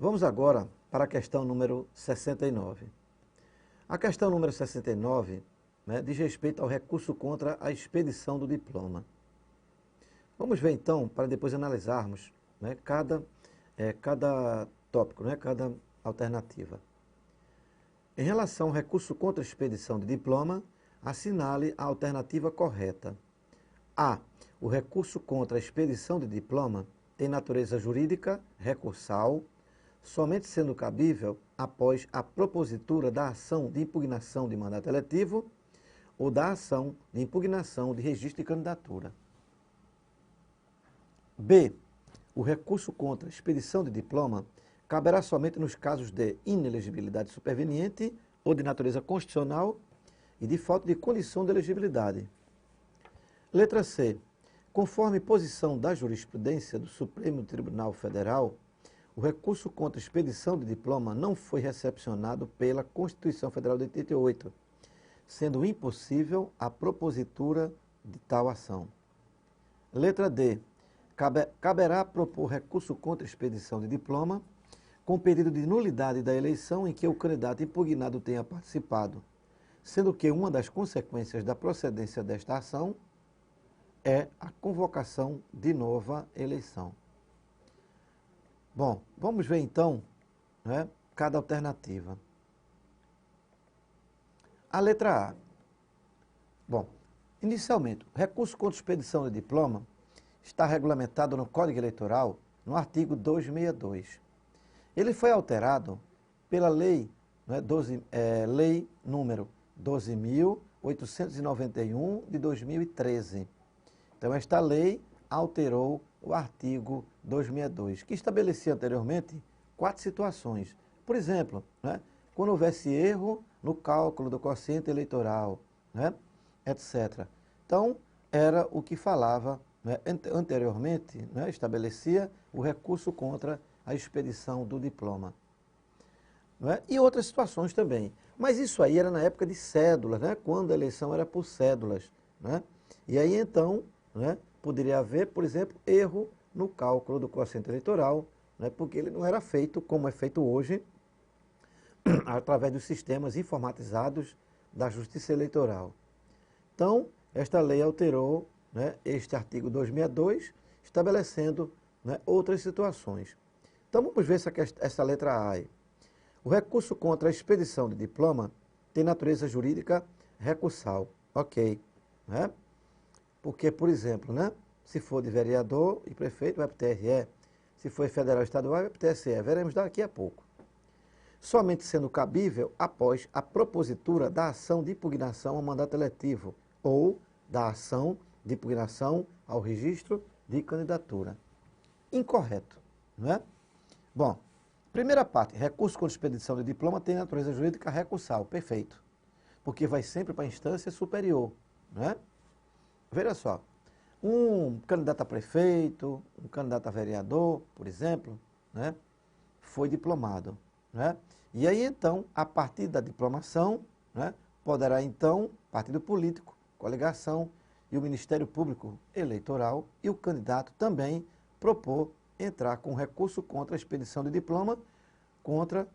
Vamos agora para a questão número 69. A questão número 69, diz respeito ao recurso contra a expedição do diploma. Vamos ver então, para depois analisarmos cada tópico, cada alternativa. Em relação ao recurso contra a expedição de diploma, assinale a alternativa correta. A. O recurso contra a expedição de diploma tem natureza jurídica, recursal, somente sendo cabível após a propositura da ação de impugnação de mandato eletivo ou da ação de impugnação de registro de candidatura. B. O recurso contra a expedição de diploma caberá somente nos casos de inelegibilidade superveniente ou de natureza constitucional e de falta de condição de elegibilidade. Letra C. Conforme posição da jurisprudência do Supremo Tribunal Federal, o recurso contra a expedição de diploma não foi recepcionado pela Constituição Federal de 88, sendo impossível a propositura de tal ação. Letra D. Caberá propor recurso contra a expedição de diploma com pedido de nulidade da eleição em que o candidato impugnado tenha participado, sendo que uma das consequências da procedência desta ação é a convocação de nova eleição. Bom, vamos ver então cada alternativa. A letra A. Bom, inicialmente, o recurso contra expedição de diploma está regulamentado no Código Eleitoral, no artigo 262. Ele foi alterado pela lei, lei número 12.891 de 2013. Então, esta lei alterou o artigo 262, que estabelecia anteriormente 4 situações. Por exemplo, quando houvesse erro no cálculo do quociente eleitoral, etc. Então, era o que falava anteriormente, estabelecia o recurso contra a expedição do diploma. E outras situações também. Mas isso aí era na época de cédulas, quando a eleição era por cédulas. E aí então, poderia haver, por exemplo, erro no cálculo do quociente eleitoral, porque ele não era feito como é feito hoje, através dos sistemas informatizados da Justiça Eleitoral. Então, esta lei alterou este artigo 262, estabelecendo outras situações. Então, vamos ver essa letra A aí. O recurso contra a expedição de diploma tem natureza jurídica recursal. Ok. Porque, por exemplo, se for de vereador e prefeito, vai para o TRE. Se for federal e estadual, vai para o TSE. Veremos daqui a pouco. Somente sendo cabível após a propositura da ação de impugnação ao mandato eletivo ou da ação de impugnação ao registro de candidatura. Incorreto, Bom, primeira parte, recurso contra expedição de diploma tem natureza jurídica recursal, perfeito. Porque vai sempre para a instância superior, Veja só, um candidato a prefeito, um candidato a vereador, por exemplo, foi diplomado, E aí então, a partir da diplomação, poderá então, partido político, coligação e o Ministério Público Eleitoral e o candidato também propor entrar com recurso contra a expedição de diploma contra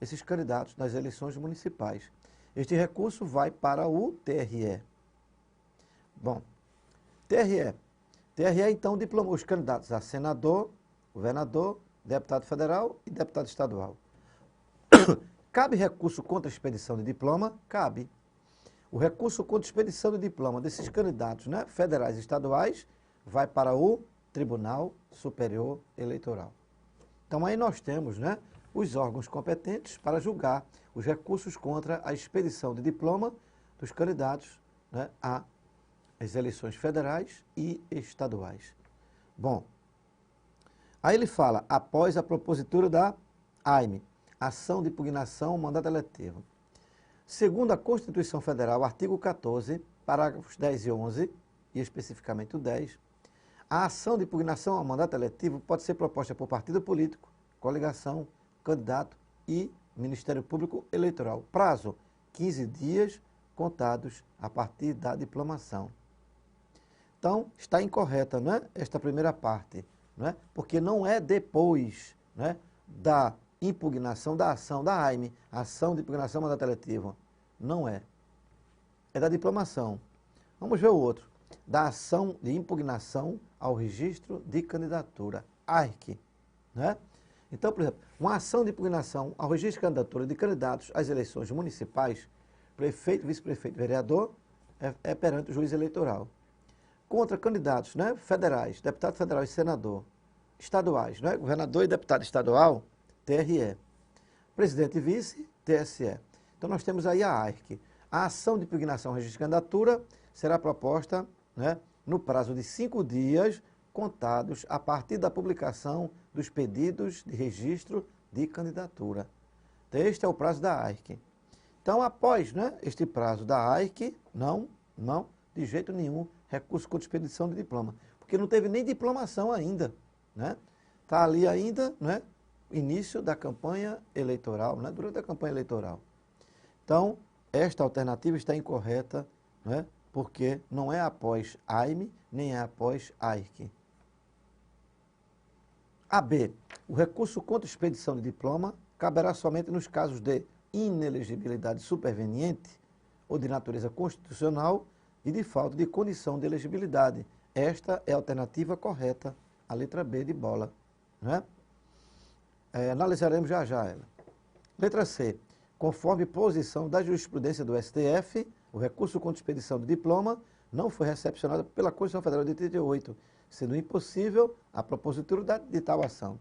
esses candidatos nas eleições municipais. Este recurso vai para o TRE. Bom, TRE. TRE, então, diplomou os candidatos a senador, governador, deputado federal e deputado estadual. Cabe recurso contra a expedição de diploma? Cabe. O recurso contra a expedição de diploma desses candidatos federais e estaduais vai para o Tribunal Superior Eleitoral. Então, aí nós temos os órgãos competentes para julgar os recursos contra a expedição de diploma dos candidatos às eleições federais e estaduais. Bom, aí ele fala, após a propositura da AIME, ação de impugnação ao mandato eletivo. Segundo a Constituição Federal, artigo 14, parágrafos 10 e 11, e especificamente o 10, a ação de impugnação ao mandato eletivo pode ser proposta por partido político, coligação, candidato e Ministério Público Eleitoral. Prazo, 15 dias contados a partir da diplomação. Então, está incorreta esta primeira parte, porque não é depois da impugnação da ação da AIME, ação de impugnação mandato eletivo. Não é. É da diplomação. Vamos ver o outro. Da ação de impugnação ao registro de candidatura, ARC. Né? Então, por exemplo, uma ação de impugnação ao registro de candidatura de candidatos às eleições municipais, prefeito, vice-prefeito, vereador, é perante o juiz eleitoral. Contra candidatos, né, federais, deputado federal e senador, estaduais, né, governador e deputado estadual, TRE. Presidente e vice, TSE. Então nós temos aí a ARC. A ação de impugnação ao registro de candidatura será proposta, né, no prazo de 5 dias, contados a partir da publicação dos pedidos de registro de candidatura. Então, este é o prazo da ARC. Então, após, né, este prazo da ARC, não, de jeito nenhum, recurso contra expedição de diploma. Porque não teve nem diplomação ainda. Está ali ainda, né, início da campanha eleitoral, né, durante a campanha eleitoral. Então, esta alternativa está incorreta, né, porque não é após AIME, nem é após ARC. AB. O recurso contra expedição de diploma caberá somente nos casos de inelegibilidade superveniente ou de natureza constitucional e de falta de condição de elegibilidade. Esta é a alternativa correta, a letra B de bola. Né? Analisaremos já ela. Letra C. Conforme posição da jurisprudência do STF, o recurso contra expedição de diploma não foi recepcionado pela Constituição Federal de 88, sendo impossível a propositura de tal ação.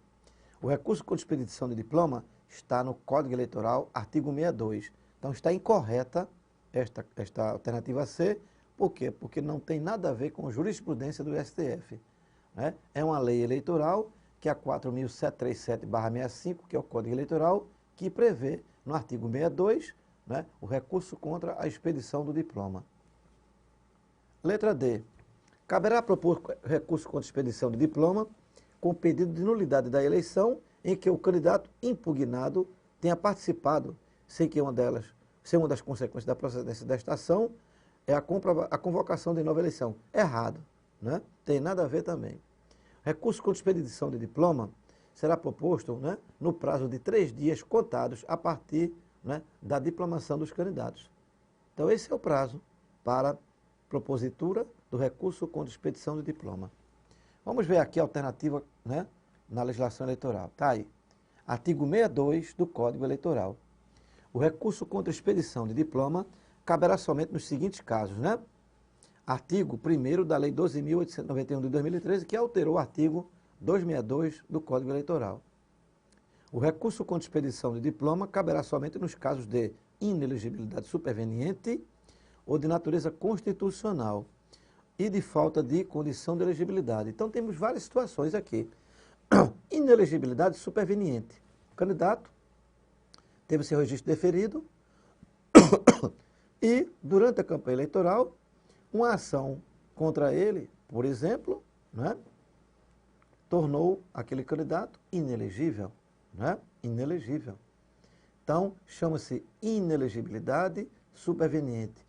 O recurso contra expedição de diploma está no Código Eleitoral, artigo 62. Então está incorreta esta alternativa C. Por quê? Porque não tem nada a ver com a jurisprudência do STF. Né? É uma lei eleitoral, que é a 4.737/65, que é o Código Eleitoral, que prevê, no artigo 62, né, o recurso contra a expedição do diploma. Letra D. Caberá propor recurso contra expedição de diploma com pedido de nulidade da eleição em que o candidato impugnado tenha participado, sem que uma das consequências da procedência desta ação é a convocação de nova eleição. Errado, né? Tem nada a ver também. Recurso contra expedição de diploma será proposto, né, no prazo de 3 dias contados a partir, né, da diplomação dos candidatos. Então esse é o prazo para propositura do recurso contra expedição de diploma. Vamos ver aqui a alternativa, né, na legislação eleitoral. Está aí. Artigo 62 do Código Eleitoral. O recurso contra expedição de diploma caberá somente nos seguintes casos, né? Artigo 1º da Lei 12.891 de 2013, que alterou o artigo 262 do Código Eleitoral. O recurso contra expedição de diploma caberá somente nos casos de inelegibilidade superveniente ou de natureza constitucional e de falta de condição de elegibilidade. Então temos várias situações aqui. Inelegibilidade superveniente. O candidato teve seu registro deferido e, durante a campanha eleitoral, uma ação contra ele, por exemplo, né, tornou aquele candidato inelegível. Né? Inelegível. Então, chama-se inelegibilidade superveniente.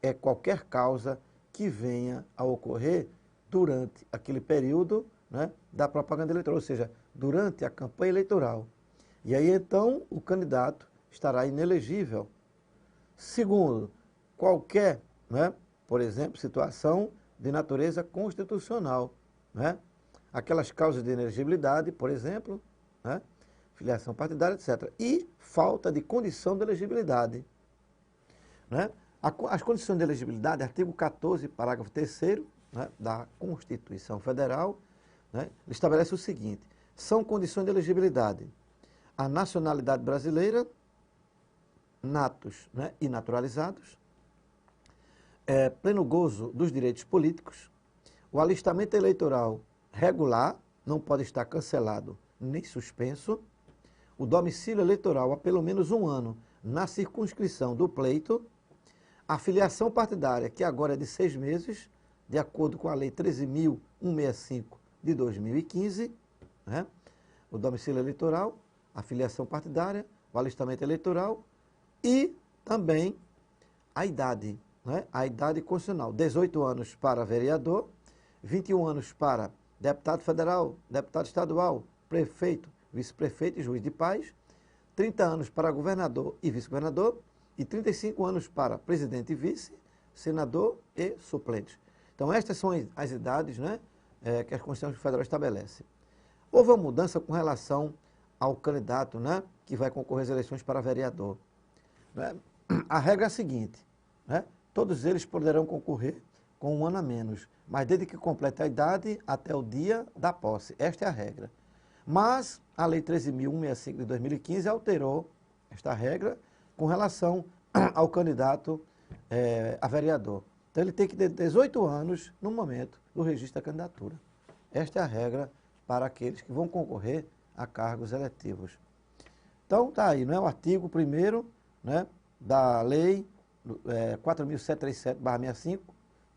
É qualquer causa que venha a ocorrer durante aquele período, né, da propaganda eleitoral, ou seja, durante a campanha eleitoral. E aí, então, o candidato estará inelegível. Segundo, qualquer, né, por exemplo, situação de natureza constitucional. Né? Aquelas causas de inelegibilidade, por exemplo, né, filiação partidária, etc. E falta de condição de elegibilidade. Né? As condições de elegibilidade, artigo 14, parágrafo 3º, né, da Constituição Federal, né, estabelece o seguinte: são condições de elegibilidade a nacionalidade brasileira, natos, né, e naturalizados, pleno gozo dos direitos políticos, o alistamento eleitoral regular, não pode estar cancelado nem suspenso, o domicílio eleitoral há pelo menos 1 ano na circunscrição do pleito, a filiação partidária, que agora é de 6 meses, de acordo com a Lei 13.165 de 2015, né? O domicílio eleitoral, a filiação partidária, o alistamento eleitoral e também a idade, né? A idade constitucional, 18 anos para vereador, 21 anos para deputado federal, deputado estadual, prefeito, vice-prefeito e juiz de paz, 30 anos para governador e vice-governador e 35 anos para presidente e vice, senador e suplente. Então, estas são as idades, né, que a Constituição Federal estabelece. Houve uma mudança com relação ao candidato, né, que vai concorrer às eleições para vereador. Né? A regra é a seguinte, né, todos eles poderão concorrer com 1 ano a menos, mas desde que complete a idade até o dia da posse. Esta é a regra. Mas a Lei 13.165 de 2015 alterou esta regra com relação ao candidato a vereador. Então ele tem que ter 18 anos no momento do registro da candidatura. Esta é a regra para aqueles que vão concorrer a cargos eletivos. Então está aí, não é? O artigo 1º, né, da Lei 4.737/65,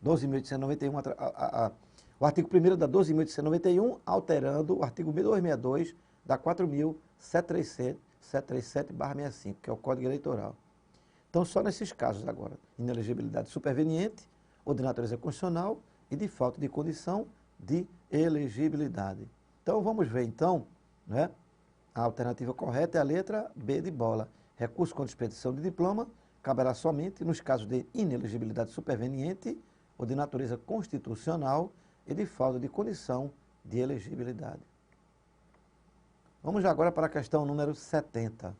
12.891, o artigo 1º da 12.891, alterando o artigo 1262 da 4.737/65, que é o Código Eleitoral. Então, só nesses casos agora, inelegibilidade superveniente, ou de natureza constitucional, e de falta de condição de elegibilidade. Então, vamos ver, então, né, a alternativa correta é a letra B de bola. Recurso contra expedição de diploma caberá somente nos casos de inelegibilidade superveniente ou de natureza constitucional e de falta de condição de elegibilidade. Vamos agora para a questão número 70.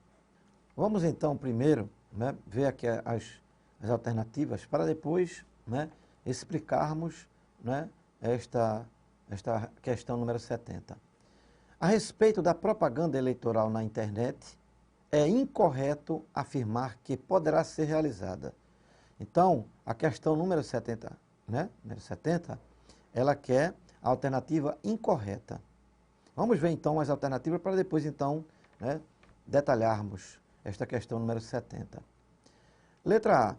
Vamos então primeiro, né, ver aqui as alternativas para depois, né, explicarmos, né, esta questão número 70. A respeito da propaganda eleitoral na internet, é incorreto afirmar que poderá ser realizada. Então, a questão número 70, né, número 70, ela quer a alternativa incorreta. Vamos ver então as alternativas para depois então, né, detalharmos esta questão número 70. Letra A,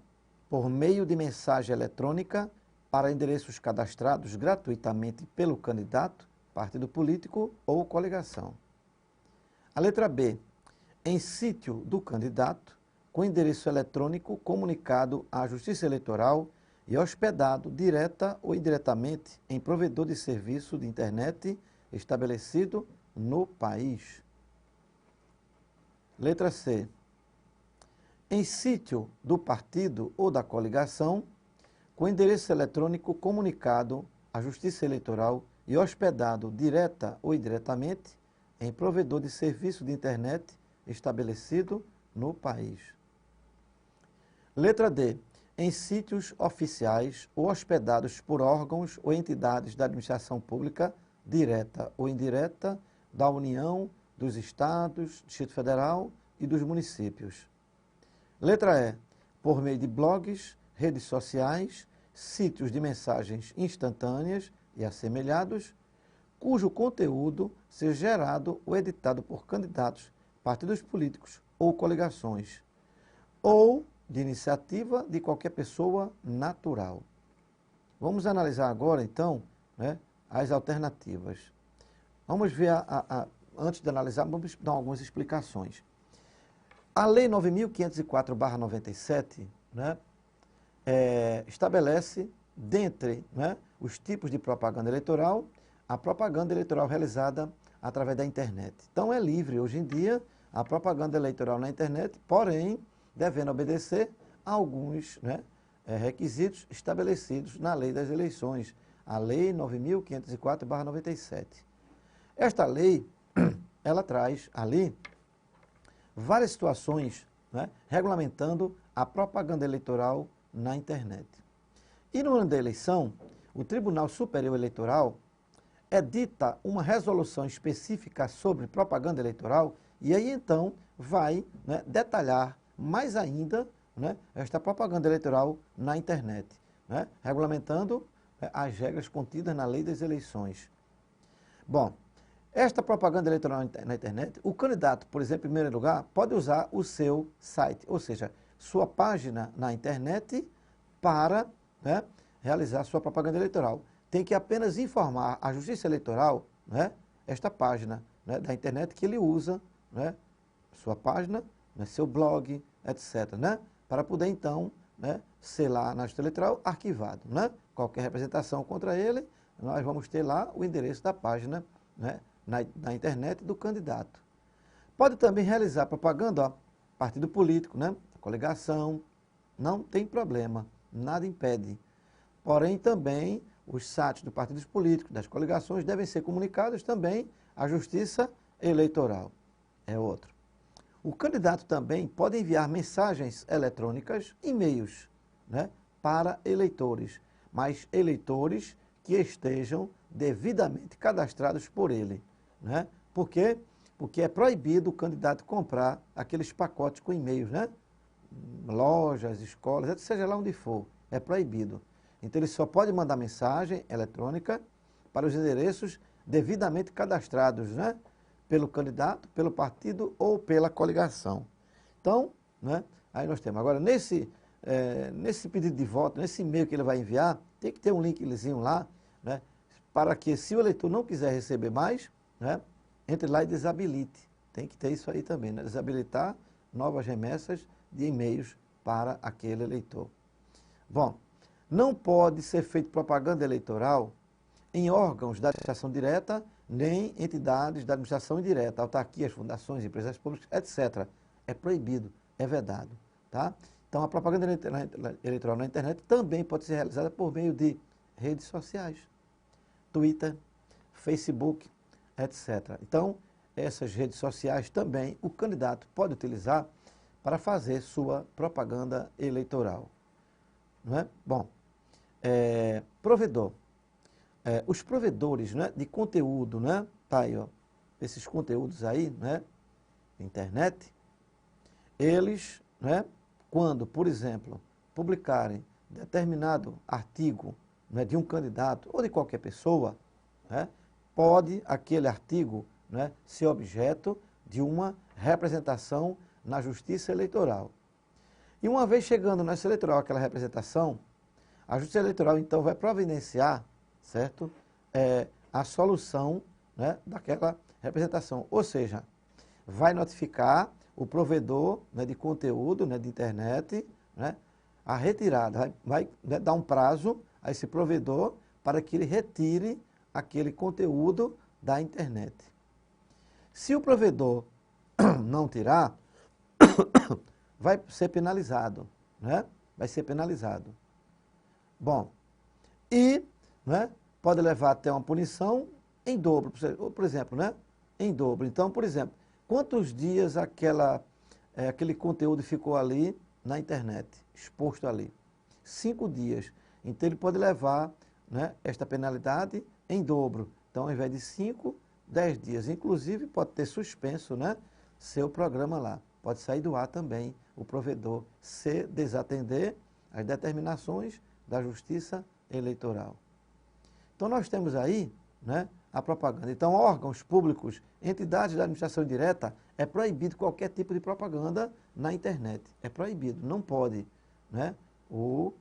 por meio de mensagem eletrônica para endereços cadastrados gratuitamente pelo candidato, partido político ou coligação. A letra B, em sítio do candidato, com endereço eletrônico comunicado à Justiça Eleitoral e hospedado direta ou indiretamente em provedor de serviço de internet estabelecido no país. Letra C, em sítio do partido ou da coligação, com endereço eletrônico comunicado à Justiça Eleitoral e hospedado direta ou indiretamente em provedor de serviço de internet estabelecido no país. Letra D, em sítios oficiais ou hospedados por órgãos ou entidades da administração pública, direta ou indireta, da União, dos Estados, Distrito Federal e dos municípios. Letra E, por meio de blogs, redes sociais, sítios de mensagens instantâneas e assemelhados, cujo conteúdo seja gerado ou editado por candidatos, partidos políticos ou coligações, ou de iniciativa de qualquer pessoa natural. Vamos analisar agora, então, né, as alternativas. Vamos ver, antes de analisar, vamos dar algumas explicações. A Lei 9.504/97, né, estabelece, dentre, né, os tipos de propaganda eleitoral, a propaganda eleitoral realizada através da internet. Então, é livre hoje em dia a propaganda eleitoral na internet, porém, devendo obedecer a alguns, né, requisitos estabelecidos na Lei das Eleições, a Lei 9.504/97. Esta lei, ela traz ali várias situações, né, regulamentando a propaganda eleitoral na internet. E no ano da eleição, o Tribunal Superior Eleitoral edita uma resolução específica sobre propaganda eleitoral e aí então vai, né, detalhar mais ainda, né, esta propaganda eleitoral na internet, né, regulamentando as regras contidas na Lei das Eleições. Bom, esta propaganda eleitoral na internet, o candidato, por exemplo, em primeiro lugar, pode usar o seu site, ou seja, sua página na internet para, né, realizar sua propaganda eleitoral. Tem que apenas informar a Justiça Eleitoral, né, esta página, né, da internet que ele usa, né, sua página, né, seu blog, etc., né, para poder então, né, ser lá na Justiça Eleitoral arquivado, né? Qualquer representação contra ele, nós vamos ter lá o endereço da página, né, na internet do candidato. Pode também realizar propaganda, ó, partido político, né? Coligação, não tem problema, nada impede. Porém, também os sites dos partidos políticos, das coligações, devem ser comunicados também à Justiça Eleitoral. É outro. O candidato também pode enviar mensagens eletrônicas, e-mails, né, para eleitores, mas eleitores que estejam devidamente cadastrados por ele. Né? Por quê? Porque é proibido o candidato comprar aqueles pacotes com e-mails, né? Lojas, escolas, seja lá onde for, é proibido. Então ele só pode mandar mensagem eletrônica para os endereços devidamente cadastrados, né? Pelo candidato, pelo partido ou pela coligação. Então, né? Aí nós temos. Agora, nesse pedido de voto, nesse e-mail que ele vai enviar, tem que ter um linkzinho lá, né? Para que, se o eleitor não quiser receber mais, né? Entre lá e desabilite. Tem que ter isso aí também, né? Desabilitar novas remessas de e-mails para aquele eleitor. Bom, não pode ser feita propaganda eleitoral em órgãos da administração direta, nem entidades da administração indireta, autarquias, fundações, empresas públicas, etc. É proibido, é vedado. Tá? Então, a propaganda eleitoral na internet também pode ser realizada por meio de redes sociais, Twitter, Facebook, etc. Então, essas redes sociais também o candidato pode utilizar para fazer sua propaganda eleitoral. Não é? Bom, provedor. Os provedores, né, de conteúdo, né, tá aí, ó, esses conteúdos aí, né, internet, eles, né, quando, por exemplo, publicarem determinado artigo, né, de um candidato ou de qualquer pessoa, né, pode aquele artigo, né, ser objeto de uma representação na Justiça Eleitoral. E uma vez chegando na Justiça Eleitoral aquela representação, a Justiça Eleitoral então vai providenciar, certo, a solução, né, daquela representação. Ou seja, vai notificar o provedor, né, de conteúdo, né, de internet, né, a retirada, vai né, dar um prazo a esse provedor para que ele retire aquele conteúdo da internet. Se o provedor não tirar, vai ser penalizado, né? Vai ser penalizado. Bom, e, né, pode levar até uma punição em dobro, por exemplo, né? Em dobro. Então, por exemplo, quantos dias aquele conteúdo ficou ali na internet, exposto ali? 5 dias. Então, ele pode levar, né, esta penalidade em dobro. Então, ao invés de 5, 10 dias. Inclusive, pode ter suspenso, né, seu programa lá. Pode sair do ar também o provedor, se desatender as determinações da Justiça Eleitoral. Então, nós temos aí, né, a propaganda. Então, órgãos públicos, entidades da administração direta, é proibido qualquer tipo de propaganda na internet. É proibido, não pode, né, o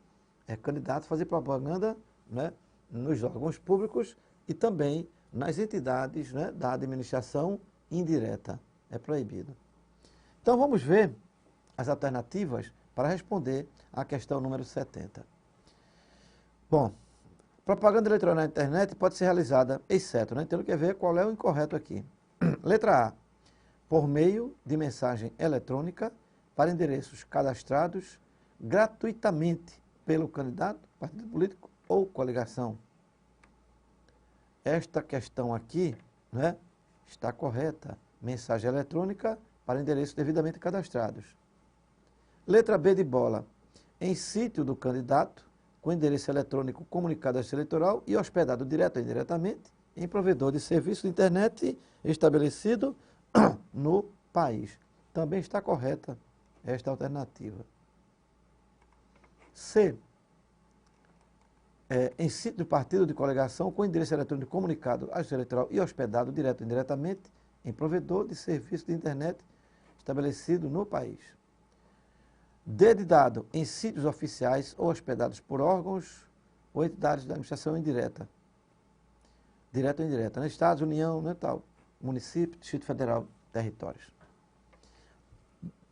candidato fazer propaganda, né, nos órgãos públicos e também nas entidades, né, da administração indireta. É proibido. Então, vamos ver as alternativas para responder à questão número 70. Bom, propaganda eleitoral na internet pode ser realizada, exceto, né? Então, quer ver qual é o incorreto aqui. Letra A, por meio de mensagem eletrônica para endereços cadastrados gratuitamente pelo candidato, partido político ou coligação. Esta questão aqui, né, está correta. Mensagem eletrônica para endereços devidamente cadastrados. Letra B de bola, em sítio do candidato, com endereço eletrônico comunicado à Justiça Eleitoral e hospedado direto ou indiretamente em provedor de serviço de internet estabelecido no país. Também está correta esta alternativa. C, em sítio do partido de coligação com endereço eletrônico comunicado à Justiça Eleitoral e hospedado direto ou indiretamente em provedor de serviço de internet estabelecido no país. D de dado, em sítios oficiais ou hospedados por órgãos ou entidades da administração indireta. Direta ou indireta, né? Estados, União, né, tal, município, Distrito Federal, territórios.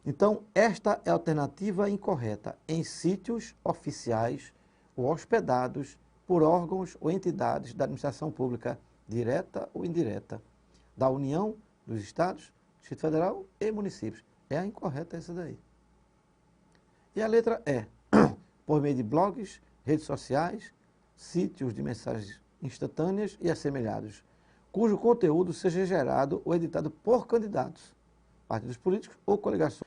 Então, esta é a alternativa incorreta, em sítios oficiais ou hospedados por órgãos ou entidades da administração pública, direta ou indireta, da União, dos Estados, Distrito Federal e municípios. É a incorreta essa daí. E a letra E, por meio de blogs, redes sociais, sítios de mensagens instantâneas e assemelhados, cujo conteúdo seja gerado ou editado por candidatos, partidos políticos ou coligações,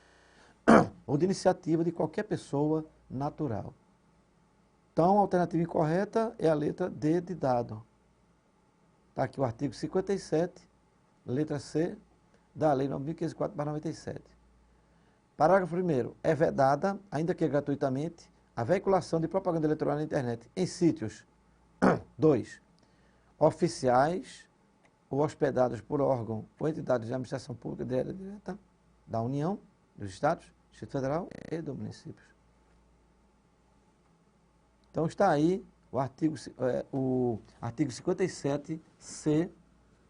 ou de iniciativa de qualquer pessoa natural. Então, a alternativa incorreta é a letra D de dado. Está aqui o artigo 57, letra C, da Lei 9.504/97. Parágrafo 1º. É vedada, ainda que gratuitamente, a veiculação de propaganda eleitoral na internet em sítios 2. Oficiais ou hospedados por órgão ou entidades de administração pública direta da União, dos Estados, do Distrito Federal e dos municípios. Então está aí o artigo 57C,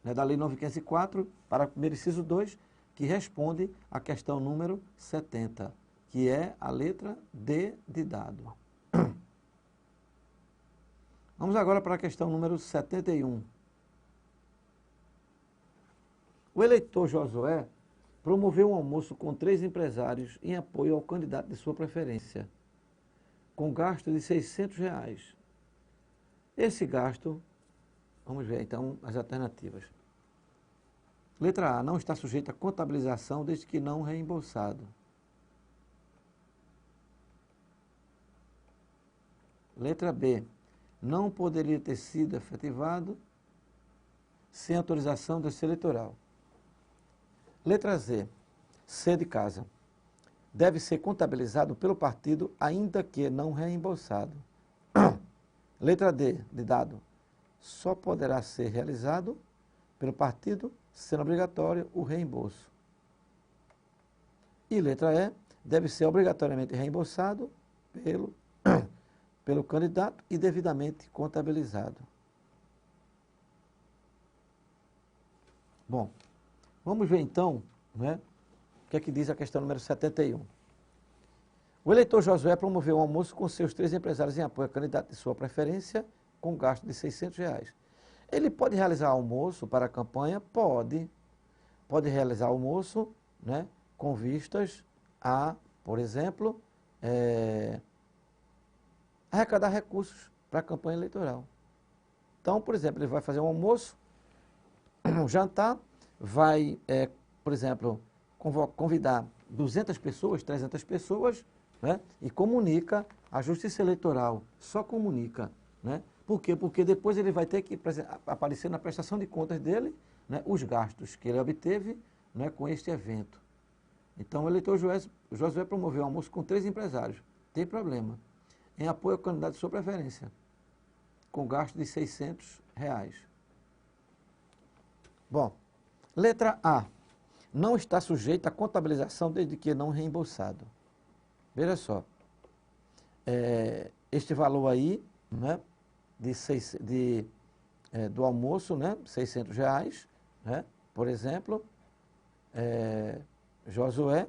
né, da Lei 9.504, para o primeiro inciso 2, que responde à questão número 70, que é a letra D de dado. Vamos agora para a questão número 71. O eleitor Josué promoveu um almoço com 3 empresários em apoio ao candidato de sua preferência, com gasto de R$600. Esse gasto, vamos ver então as alternativas. Letra A, não está sujeito a contabilização desde que não reembolsado. Letra B, não poderia ter sido efetivado sem autorização do Justiça Eleitoral. Letra Z, C de casa, deve ser contabilizado pelo partido ainda que não reembolsado. Letra D de dado, só poderá ser realizado pelo partido, sendo obrigatório o reembolso. E letra E, deve ser obrigatoriamente reembolsado pelo candidato e devidamente contabilizado. Bom, vamos ver então, né, o que é que diz a questão número 71. O eleitor Josué promoveu um almoço com seus 3 empresários em apoio ao candidato de sua preferência, com gasto de R$600. Ele pode realizar almoço para a campanha? Pode. Pode realizar almoço, né, com vistas a, por exemplo, arrecadar recursos para a campanha eleitoral. Então, por exemplo, ele vai fazer um almoço, um jantar, vai, por exemplo, convidar 200 pessoas, 300 pessoas, né, e comunica à Justiça Eleitoral, só comunica, né? Por quê? Porque depois ele vai ter que aparecer na prestação de contas dele, né, os gastos que ele obteve, né, com este evento. Então, o eleitor Josué promoveu um almoço com 3 empresários. Tem problema. Em apoio ao candidato de sua preferência, com gasto de R$600. Bom, letra A. Não está sujeito à contabilização desde que não reembolsado. Veja só. Este valor aí, né, do almoço, né, R$600, né, por exemplo, Josué,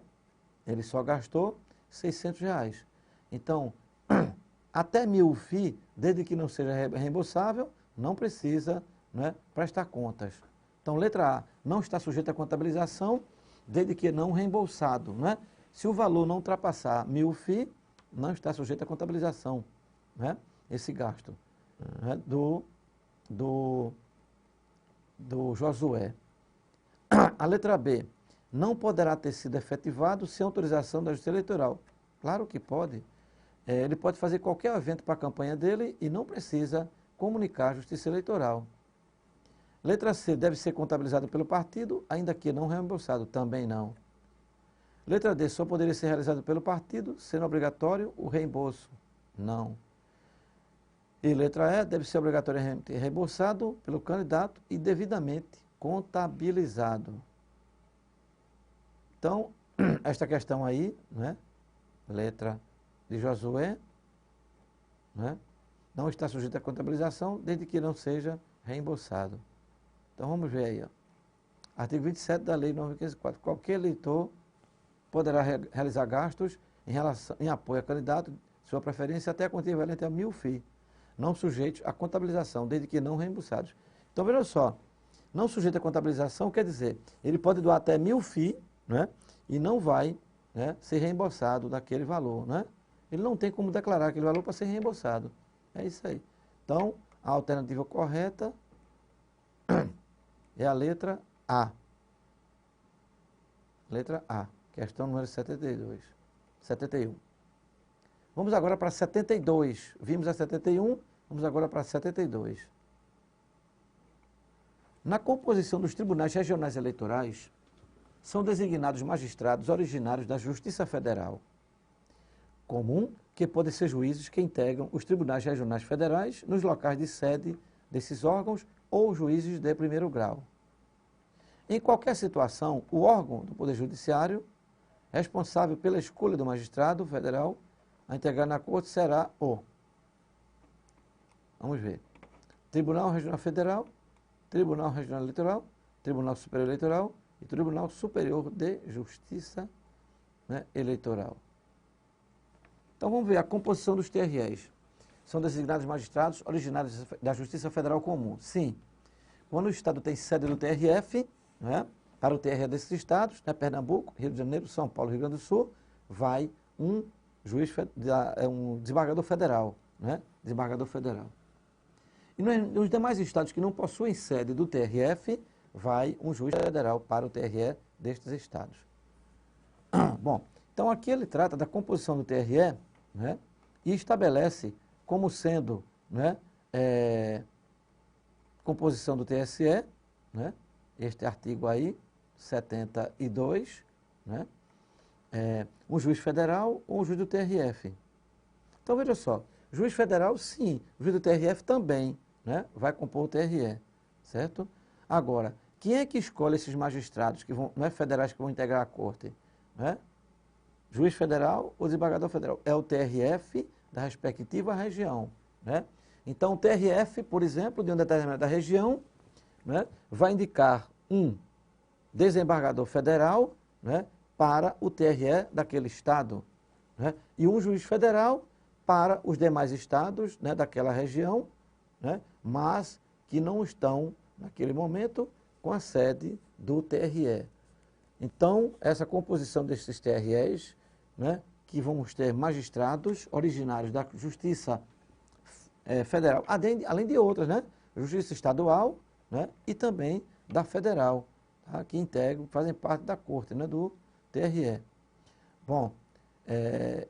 ele só gastou R$600. Então, até 1.000 FII, desde que não seja reembolsável, não precisa, né, prestar contas. Então, letra A, não está sujeito à contabilização, desde que não reembolsado, né? Se o valor não ultrapassar 1.000 FII, não está sujeito à contabilização, né, esse gasto, né, do Josué. A letra B, não poderá ter sido efetivado sem autorização da Justiça Eleitoral. Claro que pode. Ele pode fazer qualquer evento para a campanha dele e não precisa comunicar à Justiça Eleitoral. Letra C, deve ser contabilizado pelo partido, ainda que não reembolsado. Também não. Letra D, só poderia ser realizado pelo partido, sendo obrigatório o reembolso. Não. E letra E, deve ser obrigatoriamente reembolsado pelo candidato e devidamente contabilizado. Então, esta questão aí, né, letra de Josué, né, não está sujeita à contabilização desde que não seja reembolsado. Então vamos ver aí, ó. Artigo 27 da Lei 9.504. Qualquer eleitor poderá realizar gastos em apoio a candidato de sua preferência até a quantia equivalente a 1.000 FII, não sujeitos à contabilização, desde que não reembolsados. Então veja só, Não sujeito à contabilização quer dizer, ele pode doar até 1.000 FII, né? E não vai, né, ser reembolsado daquele valor, né? Ele não tem como declarar aquele valor para ser reembolsado. É isso aí. Então, a alternativa correta é a letra A. Letra A, questão número 71. Vamos agora para 72. Vimos a 71, vamos agora para 72. Na composição dos tribunais regionais eleitorais, são designados magistrados originários da Justiça Federal. Comum que podem ser juízes que integram os tribunais regionais federais nos locais de sede desses órgãos ou juízes de primeiro grau. Em qualquer situação, o órgão do Poder Judiciário, responsável pela escolha do magistrado federal a integrar na Corte, será o... Vamos ver. Tribunal Regional Federal, Tribunal Regional Eleitoral, Tribunal Superior Eleitoral e Tribunal Superior de Justiça, né, Eleitoral. Então vamos ver a composição dos TREs. São designados magistrados originários da Justiça Federal Comum. Sim. Quando o Estado tem sede do TRF, né, para o TRE desses estados, né, Pernambuco, Rio de Janeiro, São Paulo, Rio Grande do Sul, vai um desembargador federal, né, desembargador federal. E nos demais estados que não possuem sede do TRF, vai um juiz federal para o TRE destes estados. Bom, então aqui ele trata da composição do TRE, né, e estabelece como sendo, né, composição do TSE, né, este artigo aí, 72, né, um juiz federal ou um juiz do TRF. Então veja só, juiz federal sim, juiz do TRF também, né, vai compor o TRE, certo? Agora, quem é que escolhe esses magistrados que vão, não é federais que vão integrar a corte, né? Juiz federal ou desembargador federal? É o TRF da respectiva região, né? Então o TRF, por exemplo, de uma determinada região, né, vai indicar um desembargador federal, né, para o TRE daquele estado, né, e um juiz federal para os demais estados, né, daquela região, né, mas que não estão, naquele momento, com a sede do TRE. Então, essa composição desses TREs, né, que vamos ter magistrados originários da Justiça Federal, além de outras, né, Justiça Estadual, né, e também da Federal, tá, que integram, fazem parte da Corte, né, do TRE. Bom,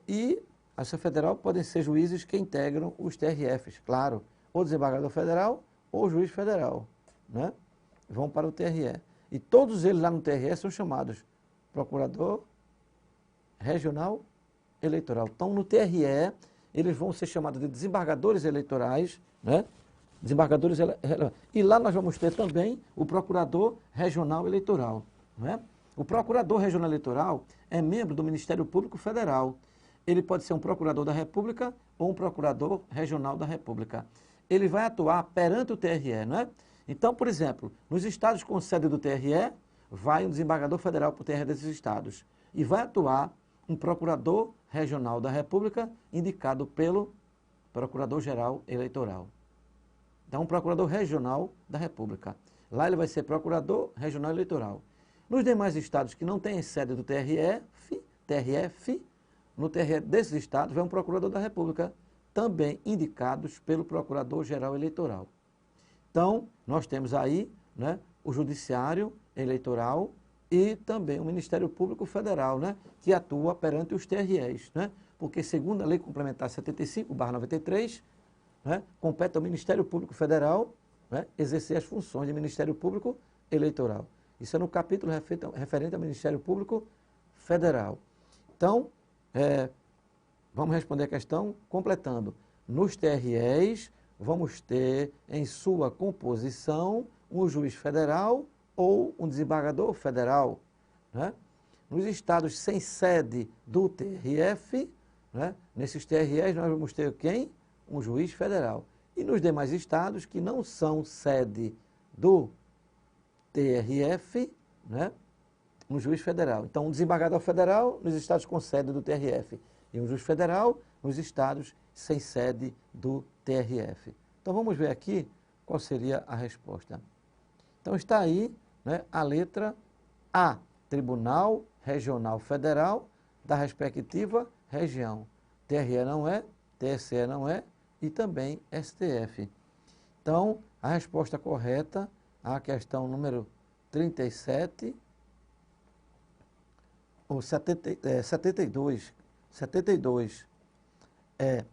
e a Justiça Federal podem ser juízes que integram os TRFs, claro, ou desembargador federal ou juiz federal, né, vão para o TRE. E todos eles lá no TRE são chamados procurador regional eleitoral. Então, no TRE, eles vão ser chamados de desembargadores eleitorais, né? E lá nós vamos ter também o procurador regional eleitoral, né? O procurador regional eleitoral é membro do Ministério Público Federal. Ele pode ser um procurador da República ou um procurador regional da República. Ele vai atuar perante o TRE, não é? Então, por exemplo, nos estados com sede do TRE, vai um desembargador federal para o TRE desses estados. E vai atuar um procurador regional da República, indicado pelo Procurador-Geral Eleitoral. Então, um procurador regional da República. Lá ele vai ser procurador regional eleitoral. Nos demais estados que não têm sede do TRF, no TRE desses estados, vai um procurador da República, também indicados pelo Procurador-Geral Eleitoral. Então, nós temos aí, né, o Judiciário Eleitoral e também o Ministério Público Federal, né, que atua perante os TREs, né, porque segundo a Lei Complementar 75/93, né, compete ao Ministério Público Federal, né, exercer as funções de Ministério Público Eleitoral. Isso é no capítulo referente ao Ministério Público Federal. Então, vamos responder a questão completando. Nos TREs, vamos ter em sua composição um juiz federal ou um desembargador federal, né? Nos estados sem sede do TRF, né, nesses TREs nós vamos ter quem? Um juiz federal. E nos demais estados que não são sede do TRF, né, um juiz federal. Então, um desembargador federal nos estados com sede do TRF e um juiz federal nos estados sem sede do TRF. Então, vamos ver aqui qual seria a resposta. Então está aí, né, a letra A, Tribunal Regional Federal da respectiva região. TRE não é, TSE não é e também STF. Então, a resposta correta à questão número 37, ou 72 é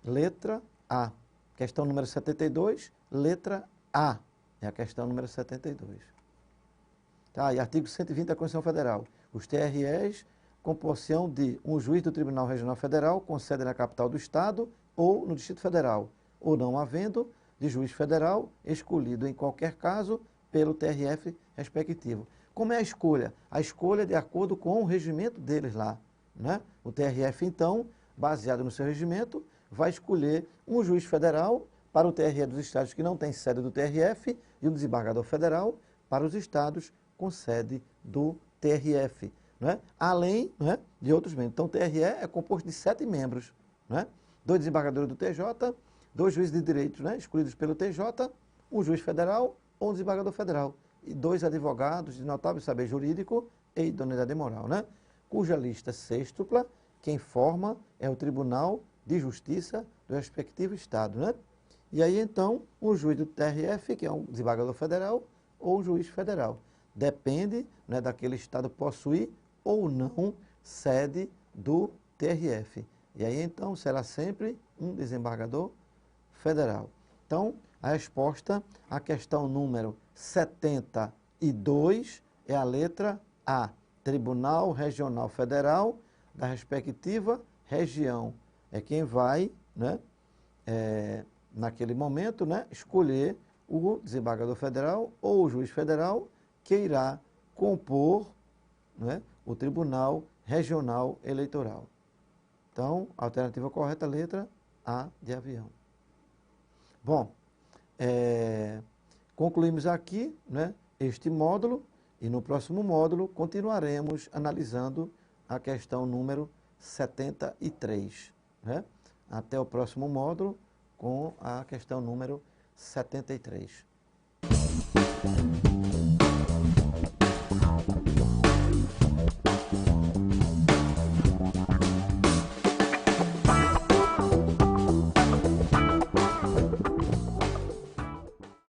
letra A. Questão número 72, letra A. É a questão número 72. Tá, e artigo 120 da Constituição Federal. Os TREs compor-se-ão de um juiz do Tribunal Regional Federal com sede na capital do Estado ou no Distrito Federal, ou não havendo de juiz federal escolhido em qualquer caso pelo TRF respectivo. Como é a escolha? A escolha é de acordo com o regimento deles lá, né? O TRF, então, baseado no seu regimento, vai escolher um juiz federal para o TRE dos estados que não tem sede do TRF e um desembargador federal para os estados com sede do TRF, né? Além, né, de outros membros. Então, o TRE é composto de 7 membros, né? 2 desembargadores do TJ, 2 juízes de direito, né, escolhidos pelo TJ, um juiz federal ou um desembargador federal, e 2 advogados de notável saber jurídico e idoneidade moral, né? Cuja lista sêxtupla, quem forma é o Tribunal de Justiça do respectivo Estado, né? E aí, então, o juiz do TRF, que é um desembargador federal, ou um juiz federal. Depende, né, daquele Estado possuir ou não sede do TRF. E aí, então, será sempre um desembargador federal. Então, a resposta à questão número 72 é a letra A. Tribunal Regional Federal da respectiva região. É quem vai, né, naquele momento, né, escolher o desembargador federal ou o juiz federal que irá compor, né, o Tribunal Regional Eleitoral. Então, a alternativa correta, letra A de avião. Bom, concluímos aqui, né, este módulo e no próximo módulo continuaremos analisando a questão número 73. Né? Até o próximo módulo com a questão número 73.